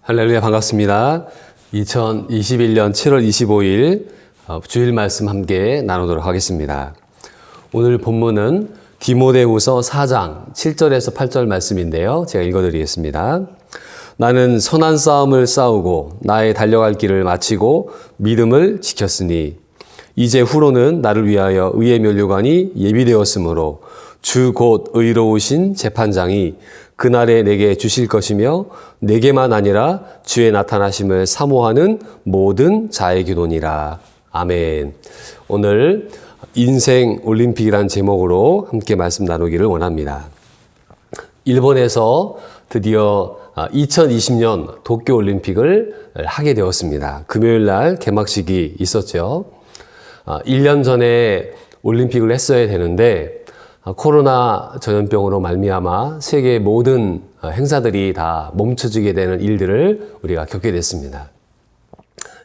할렐루야, 반갑습니다. 2021년 7월 25일 주일 말씀 함께 나누도록 하겠습니다. 오늘 본문은 디모데후서 4장 7절에서 8절 말씀인데요. 제가 읽어드리겠습니다. 나는 선한 싸움을 싸우고 나의 달려갈 길을 마치고 믿음을 지켰으니 이제 후로는 나를 위하여 의의 면류관이 예비되었으므로 주 곧 의로우신 재판장이 그날에 내게 주실 것이며 내게만 아니라 주의 나타나심을 사모하는 모든 자에게도니라. 아멘. 오늘 인생 올림픽이라는 제목으로 함께 말씀 나누기를 원합니다. 일본에서 드디어 2020년 도쿄올림픽을 하게 되었습니다. 금요일 날 개막식이 있었죠. 1년 전에 올림픽을 했어야 되는데 코로나 전염병으로 말미암아 세계 모든 행사들이 다 멈춰지게 되는 일들을 우리가 겪게 됐습니다.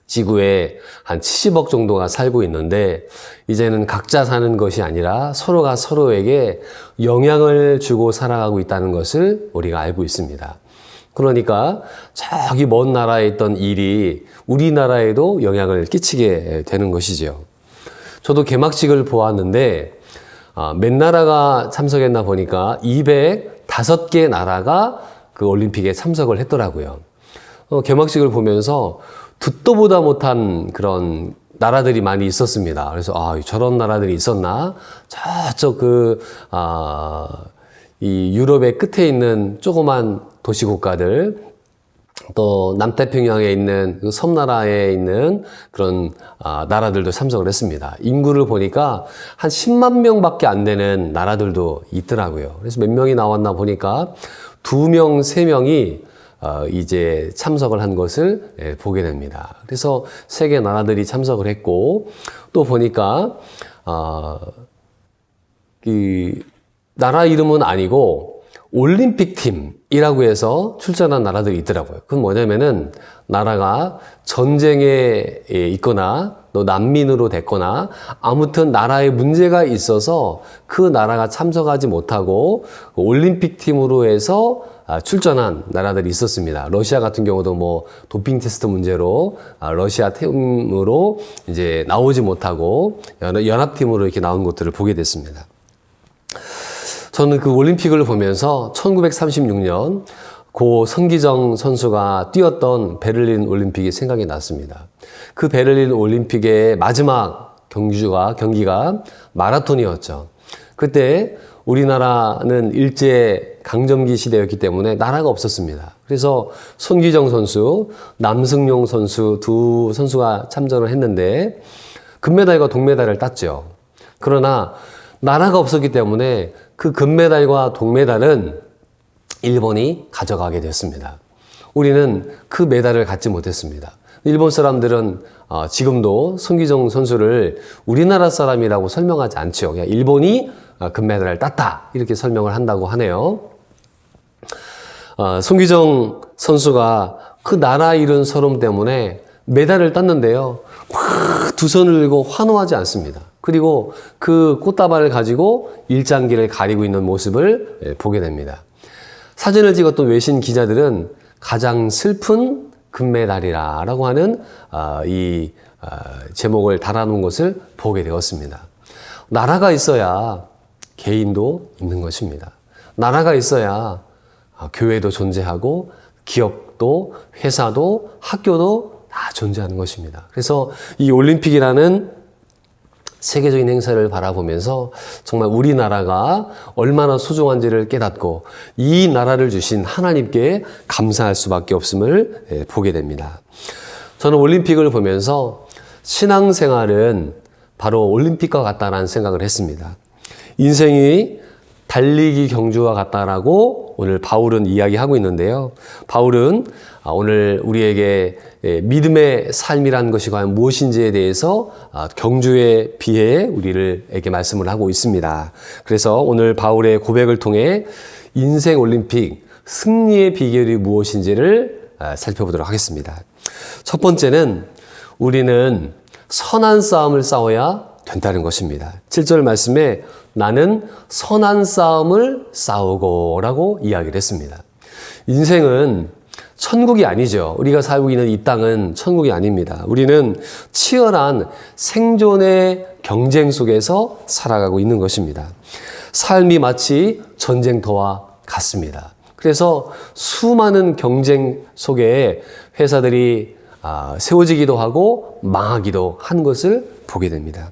지구에 한 70억 정도가 살고 있는데 이제는 각자 사는 것이 아니라 서로가 서로에게 영향을 주고 살아가고 있다는 것을 우리가 알고 있습니다. 그러니까 저기 먼 나라에 있던 일이 우리나라에도 영향을 끼치게 되는 것이죠. 저도 개막식을 보았는데 몇 나라가 참석했나 보니까 205개 나라가 그 올림픽에 참석을 했더라고요. 개막식을 보면서 듣도 보다 못한 그런 나라들이 많이 있었습니다. 그래서 저런 나라들이 있었나? 저쪽 이 유럽의 끝에 있는 조그만 도시 국가들, 또 남태평양에 있는 그 섬나라에 있는 그런 나라들도 참석을 했습니다. 인구를 보니까 한 10만 명밖에 안 되는 나라들도 있더라고요. 그래서 몇 명이 나왔나 보니까 2명, 3명이 이제 참석을 한 것을 보게 됩니다. 그래서 세계 나라들이 참석을 했고, 또 보니까 나라 이름은 아니고 올림픽 팀이라고 해서 출전한 나라들이 있더라고요. 그건 뭐냐면은 나라가 전쟁에 있거나 또 난민으로 됐거나 아무튼 나라에 문제가 있어서 그 나라가 참석하지 못하고 올림픽 팀으로 해서 출전한 나라들이 있었습니다. 러시아 같은 경우도 뭐 도핑 테스트 문제로 러시아 팀으로 이제 나오지 못하고 연합팀으로 이렇게 나온 것들을 보게 됐습니다. 저는 그 올림픽을 보면서 1936년 고 성기정 선수가 뛰었던 베를린 올림픽이 생각이 났습니다. 그 베를린 올림픽의 마지막 경기가 마라톤이었죠. 그때 우리나라는 일제 강점기 시대였기 때문에 나라가 없었습니다. 그래서 손기정 선수, 남승용 선수 두 선수가 참전을 했는데 금메달과 동메달을 땄죠. 그러나 나라가 없었기 때문에 그 금메달과 동메달은 일본이 가져가게 됐습니다. 우리는 그 메달을 갖지 못했습니다. 일본 사람들은 지금도 손기정 선수를 우리나라 사람이라고 설명하지 않죠. 그냥 일본이 금메달을 땄다 이렇게 설명을 한다고 하네요. 손기정 선수가 그 나라 잃은 서름 때문에 메달을 땄는데요. 두 손을 들고 환호하지 않습니다. 그리고 그 꽃다발을 가지고 일장기를 가리고 있는 모습을 보게 됩니다. 사진을 찍었던 외신 기자들은 가장 슬픈 금메달이라 라고 하는 이 제목을 달아놓은 것을 보게 되었습니다. 나라가 있어야 개인도 있는 것입니다. 나라가 있어야 교회도 존재하고 기업도 회사도 학교도 다 존재하는 것입니다. 그래서 이 올림픽이라는 세계적인 행사를 바라보면서 정말 우리나라가 얼마나 소중한지를 깨닫고 이 나라를 주신 하나님께 감사할 수밖에 없음을 보게 됩니다. 저는 올림픽을 보면서 신앙생활은 바로 올림픽과 같다라는 생각을 했습니다. 인생이 달리기 경주와 같다라고 오늘 바울은 이야기하고 있는데요. 바울은 오늘 우리에게 믿음의 삶이라는 것이 과연 무엇인지에 대해서 경주에 비해 우리에게 말씀을 하고 있습니다. 그래서 오늘 바울의 고백을 통해 인생 올림픽 승리의 비결이 무엇인지를 살펴보도록 하겠습니다. 첫 번째는 우리는 선한 싸움을 싸워야 된다는 것입니다. 7절 말씀에 나는 선한 싸움을 싸우고 라고 이야기를 했습니다. 인생은 천국이 아니죠. 우리가 살고 있는 이 땅은 천국이 아닙니다. 우리는 치열한 생존의 경쟁 속에서 살아가고 있는 것입니다. 삶이 마치 전쟁터와 같습니다. 그래서 수많은 경쟁 속에 회사들이 세워지기도 하고 망하기도 한 것을 보게 됩니다.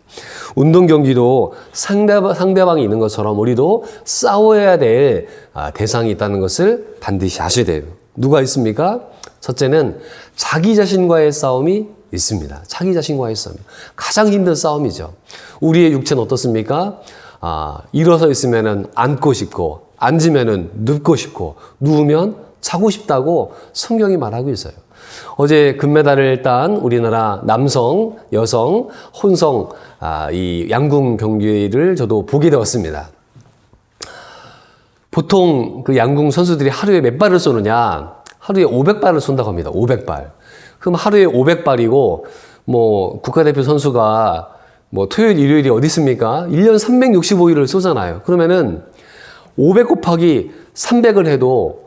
운동 경기도 상대방이 있는 것처럼 우리도 싸워야 될 대상이 있다는 것을 반드시 아셔야 돼요. 누가 있습니까? 첫째는 자기 자신과의 싸움이 있습니다. 자기 자신과의 싸움. 가장 힘든 싸움이죠. 우리의 육체는 어떻습니까? 일어서 있으면 앉고 싶고, 앉으면 눕고 싶고, 누우면 자고 싶다고 성경이 말하고 있어요. 어제 금메달을 딴 우리나라 남성, 여성, 혼성 이 양궁 경기를 저도 보게 되었습니다. 보통 그 양궁 선수들이 하루에 몇 발을 쏘느냐? 하루에 500발을 쏜다고 합니다. 500발. 그럼 하루에 500발이고 뭐 국가대표 선수가 뭐 토요일, 일요일이 어디 있습니까? 1년 365일을 쏘잖아요. 그러면은 500 곱하기 300을 해도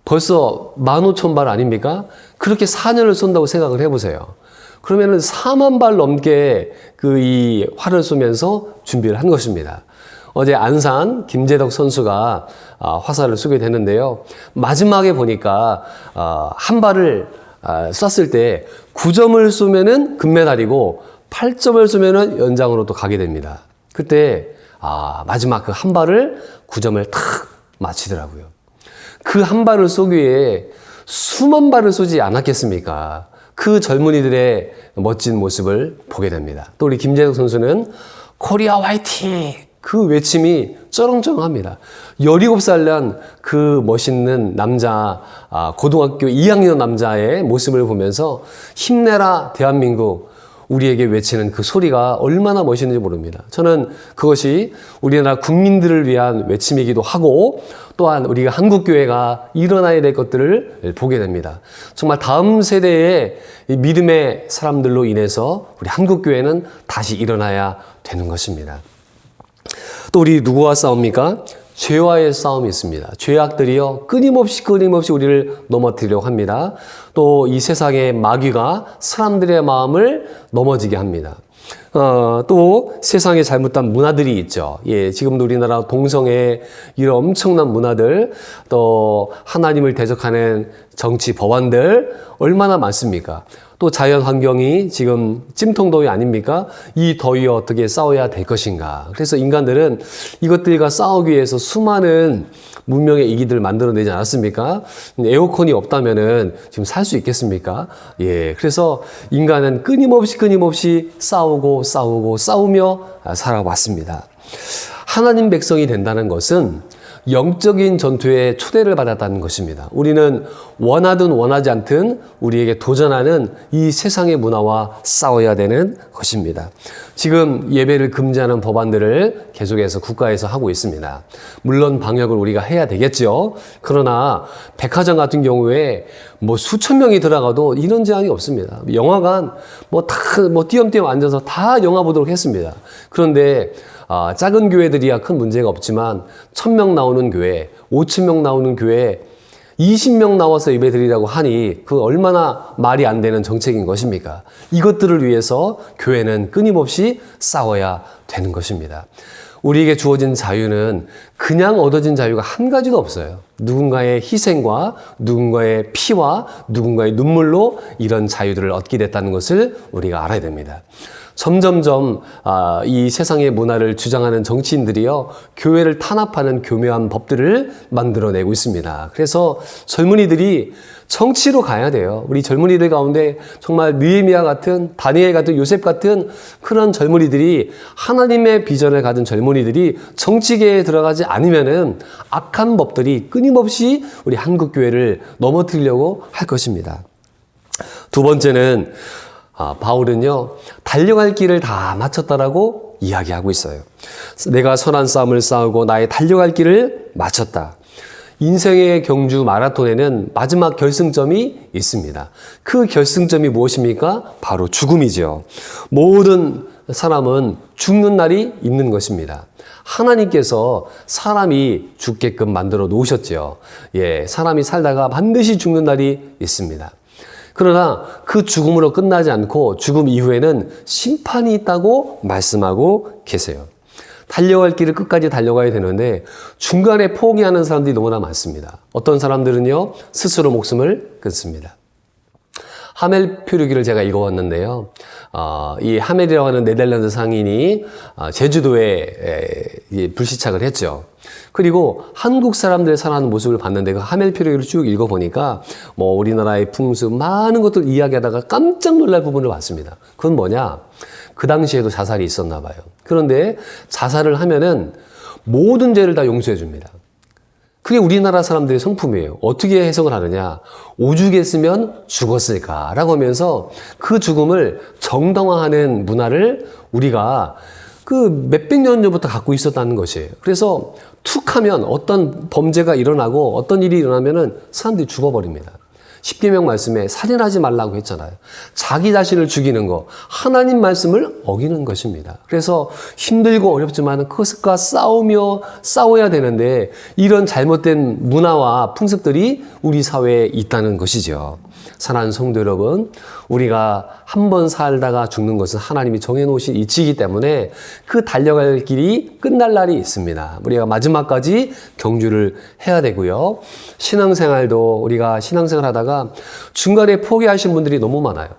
벌써 15,000발 아닙니까? 그렇게 4년을 쏜다고 생각을 해보세요. 그러면은 4만 발 넘게 이 활을 쏘면서 준비를 한 것입니다. 어제 안산 김재덕 선수가 화살을 쏘게 됐는데요. 마지막에 보니까 한 발을 쐈을 때 9점을 쏘면은 금메달이고 8점을 쏘면은 연장으로 또 가게 됩니다. 그때 마지막 그 한 발을 9점을 탁 마치더라고요. 그 한 발을 쏘기 위해 수만 발을 쏘지 않았겠습니까? 그 젊은이들의 멋진 모습을 보게 됩니다. 또 우리 김재덕 선수는 코리아 화이팅! 그 외침이 쩌렁쩌렁합니다. 17살 난 그 멋있는 남자, 고등학교 2학년 남자의 모습을 보면서 힘내라 대한민국, 우리에게 외치는 그 소리가 얼마나 멋있는지 모릅니다. 저는 그것이 우리나라 국민들을 위한 외침이기도 하고 또한 우리가 한국교회가 일어나야 될 것들을 보게 됩니다. 정말 다음 세대의 믿음의 사람들로 인해서 우리 한국교회는 다시 일어나야 되는 것입니다. 또 우리 누구와 싸웁니까? 죄와의 싸움이 있습니다. 죄악들이요 끊임없이 우리를 넘어뜨리려고 합니다. 또 이 세상의 마귀가 사람들의 마음을 넘어지게 합니다. 또 세상에 잘못된 문화들이 있죠. 예, 지금도 우리나라 동성애 이런 엄청난 문화들, 또 하나님을 대적하는 정치 법안들 얼마나 많습니까? 또 자연 환경이 지금 찜통더위 아닙니까? 이 더위와 어떻게 싸워야 될 것인가? 그래서 인간들은 이것들과 싸우기 위해서 수많은 문명의 이기들을 만들어내지 않았습니까? 에어컨이 없다면은 지금 살 수 있겠습니까? 예, 그래서 인간은 끊임없이 싸우며 살아왔습니다. 하나님 백성이 된다는 것은 영적인 전투에 초대를 받았다는 것입니다. 우리는 원하든 원하지 않든 우리에게 도전하는 이 세상의 문화와 싸워야 되는 것입니다. 지금 예배를 금지하는 법안들을 계속해서 국가에서 하고 있습니다. 물론 방역을 우리가 해야 되겠죠. 그러나 백화점 같은 경우에 수천 명이 들어가도 이런 제한이 없습니다. 영화관 띄엄띄엄 앉아서 다 영화 보도록 했습니다. 그런데 작은 교회들이야 큰 문제가 없지만 1,000명 나오는 교회, 5,000명 나오는 교회 20명 나와서 예배 드리라고 하니 그 얼마나 말이 안 되는 정책인 것입니까? 이것들을 위해서 교회는 끊임없이 싸워야 되는 것입니다. 우리에게 주어진 자유는 그냥 얻어진 자유가 한 가지도 없어요. 누군가의 희생과 누군가의 피와 누군가의 눈물로 이런 자유들을 얻게 됐다는 것을 우리가 알아야 됩니다. 점점점 이 세상의 문화를 주장하는 정치인들이요 교회를 탄압하는 교묘한 법들을 만들어내고 있습니다. 그래서 젊은이들이 정치로 가야 돼요. 우리 젊은이들 가운데 정말 느헤미야 같은, 다니엘 같은, 요셉 같은 그런 젊은이들이 하나님의 비전을 가진 젊은이들이 정치계에 들어가지 않으면은 악한 법들이 끊임없이 우리 한국 교회를 넘어뜨리려고 할 것입니다. 두 번째는 바울은요, 달려갈 길을 다 마쳤다라고 이야기하고 있어요. 내가 선한 싸움을 싸우고 나의 달려갈 길을 마쳤다. 인생의 경주 마라톤에는 마지막 결승점이 있습니다. 그 결승점이 무엇입니까? 바로 죽음이죠. 모든 사람은 죽는 날이 있는 것입니다. 하나님께서 사람이 죽게끔 만들어 놓으셨죠. 예, 사람이 살다가 반드시 죽는 날이 있습니다. 그러나 그 죽음으로 끝나지 않고 죽음 이후에는 심판이 있다고 말씀하고 계세요. 달려갈 길을 끝까지 달려가야 되는데 중간에 포기하는 사람들이 너무나 많습니다. 어떤 사람들은요, 스스로 목숨을 끊습니다. 하멜 표류기를 제가 읽어왔는데요. 이 하멜이라고 하는 네덜란드 상인이 제주도에 불시착을 했죠. 그리고 한국 사람들이 살아가는 모습을 봤는데 그 하멜 표류기를 쭉 읽어보니까 뭐 우리나라의 풍습 많은 것들 이야기하다가 깜짝 놀랄 부분을 봤습니다. 그건 뭐냐? 그 당시에도 자살이 있었나 봐요. 그런데 자살을 하면은 모든 죄를 다 용서해 줍니다. 그게 우리나라 사람들의 성품이에요. 어떻게 해석을 하느냐? 오죽했으면 죽었을까라고 하면서 그 죽음을 정당화하는 문화를 우리가 그 몇백 년 전부터 갖고 있었다는 것이에요. 그래서 툭 하면 어떤 범죄가 일어나고 어떤 일이 일어나면은 사람들이 죽어버립니다. 십계명 말씀에 살인하지 말라고 했잖아요. 자기 자신을 죽이는 거, 하나님 말씀을 어기는 것입니다. 그래서 힘들고 어렵지만 그것과 싸워야 되는데 이런 잘못된 문화와 풍습들이 우리 사회에 있다는 것이죠. 사랑하는 성도 여러분, 우리가 한 번 살다가 죽는 것은 하나님이 정해놓으신 이치이기 때문에 그 달려갈 길이 끝날 날이 있습니다. 우리가 마지막까지 경주를 해야 되고요. 신앙생활도 우리가 신앙생활 하다가 중간에 포기하신 분들이 너무 많아요.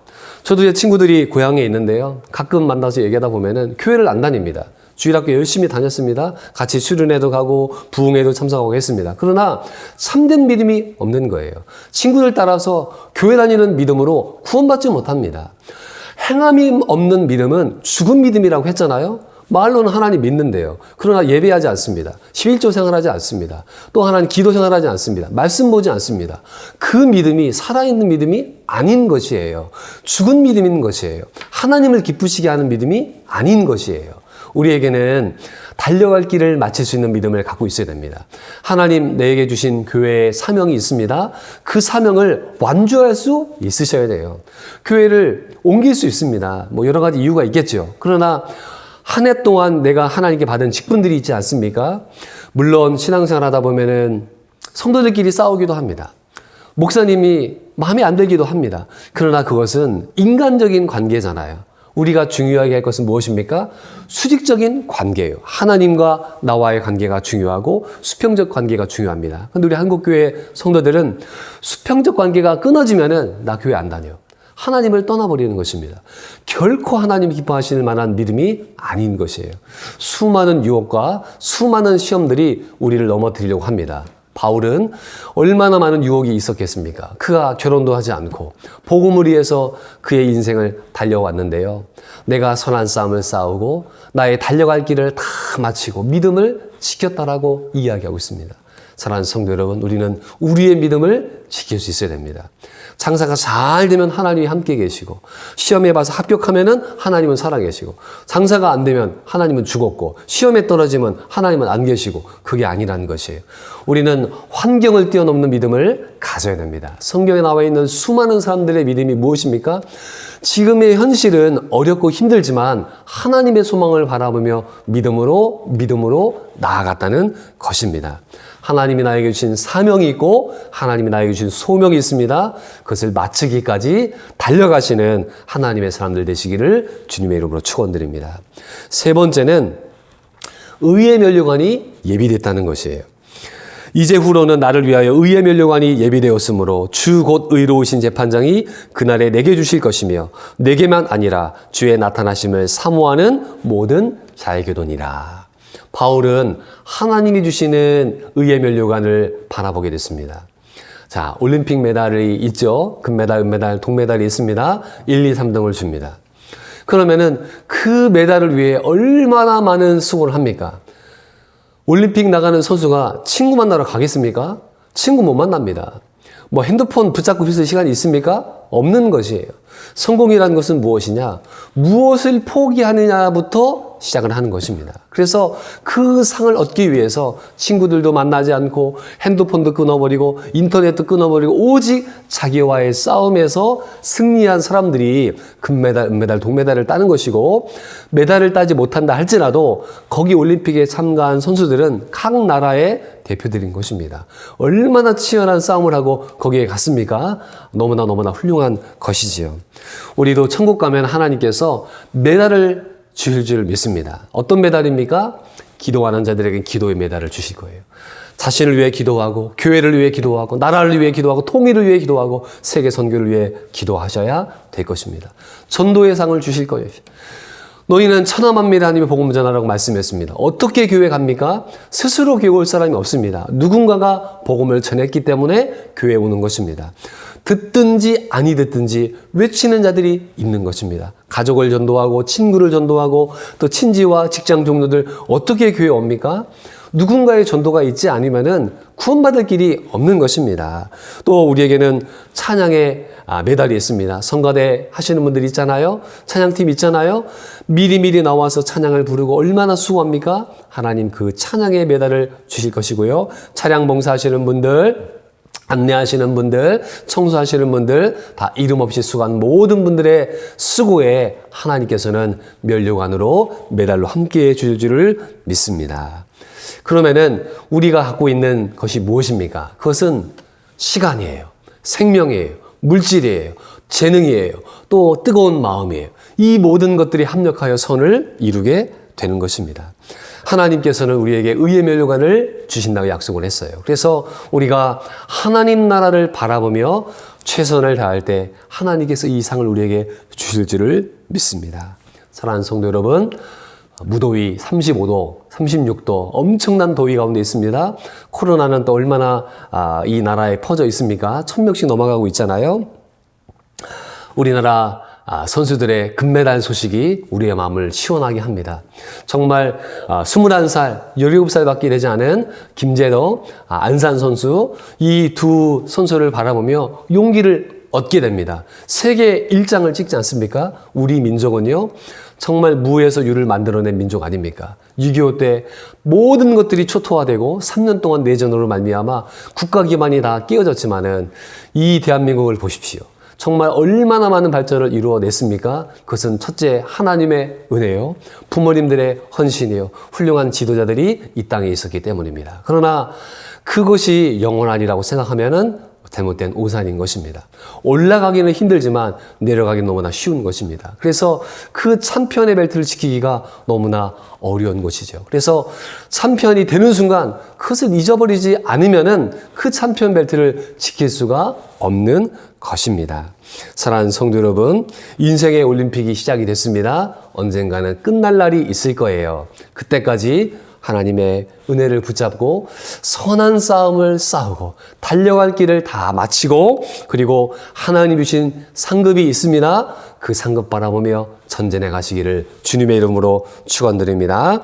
저도 제 친구들이 고향에 있는데요. 가끔 만나서 얘기하다 보면은 교회를 안 다닙니다. 주일학교 열심히 다녔습니다. 같이 수련회도 가고 부흥회도 참석하고 했습니다. 그러나 참된 믿음이 없는 거예요. 친구들 따라서 교회 다니는 믿음으로 구원받지 못합니다. 행함이 없는 믿음은 죽은 믿음이라고 했잖아요. 말로는 하나님 믿는데요. 그러나 예배하지 않습니다. 11조 생활하지 않습니다. 또 하나님 기도 생활하지 않습니다. 말씀 보지 않습니다. 그 믿음이 살아있는 믿음이 아닌 것이에요. 죽은 믿음인 것이에요. 하나님을 기쁘시게 하는 믿음이 아닌 것이에요. 우리에게는 달려갈 길을 마칠 수 있는 믿음을 갖고 있어야 됩니다. 하나님 내게 주신 교회에 사명이 있습니다. 그 사명을 완주할 수 있으셔야 돼요. 교회를 옮길 수 있습니다. 뭐 여러 가지 이유가 있겠죠. 그러나 한 해 동안 내가 하나님께 받은 직분들이 있지 않습니까? 물론 신앙생활 하다 보면은 성도들끼리 싸우기도 합니다. 목사님이 마음에 안 들기도 합니다. 그러나 그것은 인간적인 관계잖아요. 우리가 중요하게 할 것은 무엇입니까? 수직적인 관계예요. 하나님과 나와의 관계가 중요하고 수평적 관계가 중요합니다. 그런데 우리 한국교회 성도들은 수평적 관계가 끊어지면은 나 교회 안 다녀. 하나님을 떠나버리는 것입니다. 결코 하나님이 기뻐하시는 만한 믿음이 아닌 것이에요. 수많은 유혹과 수많은 시험들이 우리를 넘어뜨리려고 합니다. 바울은 얼마나 많은 유혹이 있었겠습니까? 그가 결혼도 하지 않고 복음을 위해서 그의 인생을 달려왔는데요. 내가 선한 싸움을 싸우고 나의 달려갈 길을 다 마치고 믿음을 지켰다라고 이야기하고 있습니다. 사랑하는 성도 여러분, 우리는 우리의 믿음을 지킬 수 있어야 됩니다. 장사가 잘 되면 하나님이 함께 계시고 시험에 봐서 합격하면은 하나님은 살아계시고 장사가 안 되면 하나님은 죽었고 시험에 떨어지면 하나님은 안 계시고 그게 아니라는 것이에요. 우리는 환경을 뛰어넘는 믿음을 가져야 됩니다. 성경에 나와 있는 수많은 사람들의 믿음이 무엇입니까? 지금의 현실은 어렵고 힘들지만 하나님의 소망을 바라보며 믿음으로 나아갔다는 것입니다. 하나님이 나에게 주신 사명이 있고 하나님이 나에게 주신 소명이 있습니다. 그것을 마치기까지 달려가시는 하나님의 사람들 되시기를 주님의 이름으로 축원드립니다. 세 번째는 의의 면류관이 예비됐다는 것이에요. 이제후로는 나를 위하여 의의 면류관이 예비되었으므로 주 곧 의로우신 재판장이 그날에 내게 주실 것이며 내게만 아니라 주의 나타나심을 사모하는 모든 자에게도니라. 바울은 하나님이 주시는 의의 면류관을 바라보게 됐습니다. 자, 올림픽 메달이 있죠. 금메달, 은메달, 동메달이 있습니다. 1, 2, 3등을 줍니다. 그러면은 그 메달을 위해 얼마나 많은 수고를 합니까? 올림픽 나가는 선수가 친구 만나러 가겠습니까? 친구 못 만납니다. 뭐 핸드폰 붙잡고 있을 시간이 있습니까? 없는 것이에요. 성공이라는 것은 무엇이냐? 무엇을 포기하느냐부터 시작을 하는 것입니다. 그래서 그 상을 얻기 위해서 친구들도 만나지 않고 핸드폰도 끊어버리고 인터넷도 끊어버리고 오직 자기와의 싸움에서 승리한 사람들이 금메달, 은메달, 동메달을 따는 것이고, 메달을 따지 못한다 할지라도 거기 올림픽에 참가한 선수들은 각 나라의 대표들인 것입니다. 얼마나 치열한 싸움을 하고 거기에 갔습니까? 너무나 훌륭한 것이지요. 우리도 천국 가면 하나님께서 메달을 주실 줄 믿습니다. 어떤 메달입니까? 기도하는 자들에게 기도의 메달을 주실 거예요. 자신을 위해 기도하고, 교회를 위해 기도하고, 나라를 위해 기도하고, 통일을 위해 기도하고, 세계 선교를 위해 기도하셔야 될 것입니다. 전도의 상을 주실 거예요. 너희는 천하만민의 하나님의 복음을 전하라고 말씀했습니다. 어떻게 교회 갑니까? 스스로 교회 올 사람이 없습니다. 누군가가 복음을 전했기 때문에 교회에 오는 것입니다. 듣든지 아니 듣든지 외치는 자들이 있는 것입니다. 가족을 전도하고 친구를 전도하고 또 친지와 직장 동료들 어떻게 교회에 옵니까? 누군가의 전도가 있지 않으면은 구원받을 길이 없는 것입니다. 또 우리에게는 찬양의 메달이 있습니다. 성가대 하시는 분들 있잖아요. 찬양팀 있잖아요. 미리미리 나와서 찬양을 부르고 얼마나 수고합니까? 하나님 그 찬양의 메달을 주실 것이고요. 차량 봉사하시는 분들, 안내하시는 분들, 청소하시는 분들, 다 이름 없이 수고한 모든 분들의 수고에 하나님께서는 면류관으로 메달로 함께해 주실 줄을 믿습니다. 그러면은 우리가 갖고 있는 것이 무엇입니까? 그것은 시간이에요. 생명이에요. 물질이에요. 재능이에요. 또 뜨거운 마음이에요. 이 모든 것들이 합력하여 선을 이루게 되는 것입니다. 하나님께서는 우리에게 의의 면류관을 주신다고 약속을 했어요. 그래서 우리가 하나님 나라를 바라보며 최선을 다할 때 하나님께서 이 상을 우리에게 주실 줄을 믿습니다. 사랑하는 성도 여러분, 무더위 35도, 36도 엄청난 더위 가운데 있습니다. 코로나는 또 얼마나 이 나라에 퍼져 있습니까? 1000명씩 넘어가고 있잖아요. 우리나라 선수들의 금메달 소식이 우리의 마음을 시원하게 합니다. 정말 21살, 17살밖에 되지 않은 김재덕, 안산 선수, 이 두 선수를 바라보며 용기를 얻게 됩니다. 세계 1장을 찍지 않습니까? 우리 민족은요, 정말 무에서 유를 만들어낸 민족 아닙니까? 6.25 때 모든 것들이 초토화되고 3년 동안 내전으로 말미암아 국가 기반이 다 깨어졌지만은 이 대한민국을 보십시오. 정말 얼마나 많은 발전을 이루어냈습니까? 그것은 첫째 하나님의 은혜요. 부모님들의 헌신이요. 훌륭한 지도자들이 이 땅에 있었기 때문입니다. 그러나 그것이 영원하리라고 생각하면은 잘못된 오산인 것입니다. 올라가기는 힘들지만 내려가기는 너무나 쉬운 것입니다. 그래서 그 참편의 벨트를 지키기가 너무나 어려운 것이죠. 그래서 참편이 되는 순간 그것을 잊어버리지 않으면은 그 참편 벨트를 지킬 수가 없는 것입니다. 사랑하는 성도 여러분, 인생의 올림픽이 시작이 됐습니다. 언젠가는 끝날 날이 있을 거예요. 그때까지 하나님의 은혜를 붙잡고 선한 싸움을 싸우고 달려갈 길을 다 마치고, 그리고 하나님 주신 상급이 있습니다. 그 상급 바라보며 전진해 가시기를 주님의 이름으로 축원드립니다.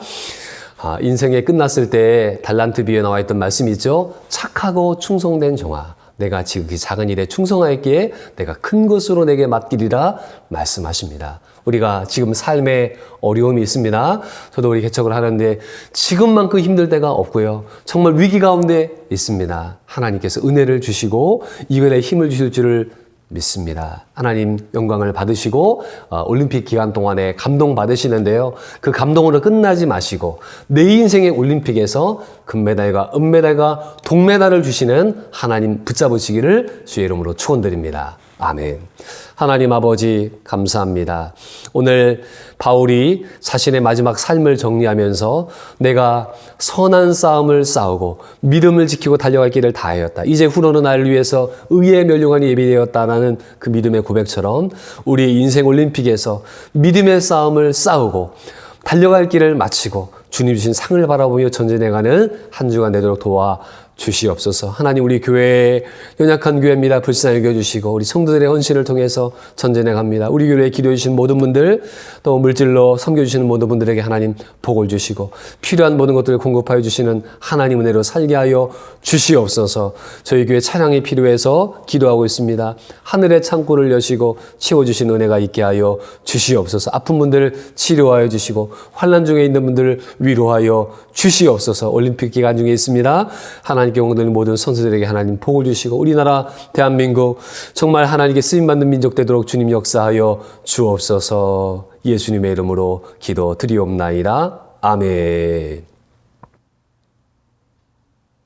인생이 끝났을 때 달란트 비유에 나와 있던 말씀이 있죠. 착하고 충성된 종아, 내가 지극히 작은 일에 충성하였기에 내가 큰 것으로 내게 맡기리라 말씀하십니다. 우리가 지금 삶에 어려움이 있습니다. 저도 우리 개척을 하는데 지금만큼 힘들 때가 없고요. 정말 위기 가운데 있습니다. 하나님께서 은혜를 주시고 이근에 힘을 주실 줄을 믿습니다. 하나님 영광을 받으시고 올림픽 기간 동안에 감동 받으시는데요. 그 감동으로 끝나지 마시고 내 인생의 올림픽에서 금메달과 은메달과 동메달을 주시는 하나님 붙잡으시기를 주의 이름으로 축원드립니다. 아멘. 하나님 아버지 감사합니다. 오늘 바울이 자신의 마지막 삶을 정리하면서 내가 선한 싸움을 싸우고 믿음을 지키고 달려갈 길을 다하였다. 이제 후로는 나를 위해서 의의 면류관이 예비되었다라는 그 믿음의 고백처럼 우리 인생 올림픽에서 믿음의 싸움을 싸우고 달려갈 길을 마치고 주님 주신 상을 바라보며 전진해가는 한 주간 되도록 도와 주시옵소서. 하나님, 우리 교회 연약한 교회입니다. 불쌍히 여겨주시고 우리 성도들의 헌신을 통해서 전진해 갑니다. 우리 교회에 기도해 주신 모든 분들, 또 물질로 섬겨주시는 모든 분들에게 하나님 복을 주시고 필요한 모든 것들을 공급하여 주시는 하나님 은혜로 살게 하여 주시옵소서. 저희 교회 차량이 필요해서 기도하고 있습니다. 하늘의 창고를 여시고 채워주신 은혜가 있게 하여 주시옵소서. 아픈 분들 치료하여 주시고 환난 중에 있는 분들을 위로하여 주시옵소서. 올림픽 기간 중에 있습니다. 하나님께 영광되는 모든 선수들에게 하나님 복을 주시고 우리나라 대한민국 정말 하나님께 쓰임받는 민족 되도록 주님 역사하여 주옵소서. 예수님의 이름으로 기도드리옵나이다. 아멘.